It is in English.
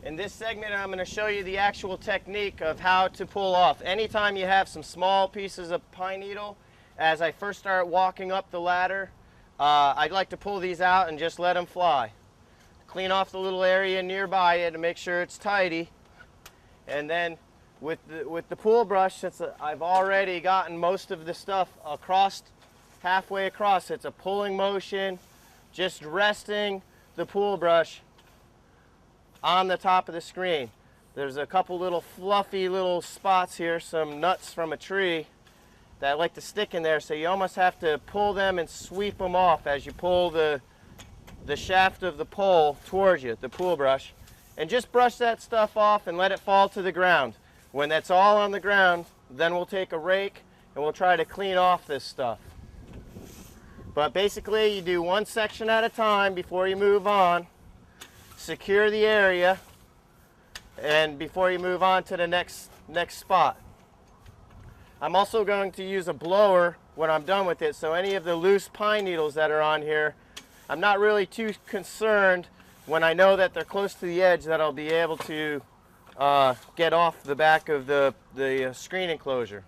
In this segment, I'm going to show you the actual technique of how to pull off. Anytime you have some small pieces of pine needle, as I first start walking up the ladder, I'd like to pull these out and just let them fly. Clean off the little area nearby it to make sure it's tidy. And then with the pool brush, since I've already gotten most of the stuff across, halfway across, it's a pulling motion, just resting the pool brush on the top of the screen. There's a couple little fluffy little spots here, some nuts from a tree that like to stick in there, so you almost have to pull them and sweep them off as you pull the shaft of the pole towards you, the pool brush, and just brush that stuff off and let it fall to the ground. When that's all on the ground, then we'll take a rake and we'll try to clean off this stuff. But basically, you do one section at a time before you move on. Secure the area, and before you move on to the next spot. I'm also going to use a blower when I'm done with it, so any of the loose pine needles that are on here, I'm not really too concerned when I know that they're close to the edge that I'll be able to get off the back of the screen enclosure.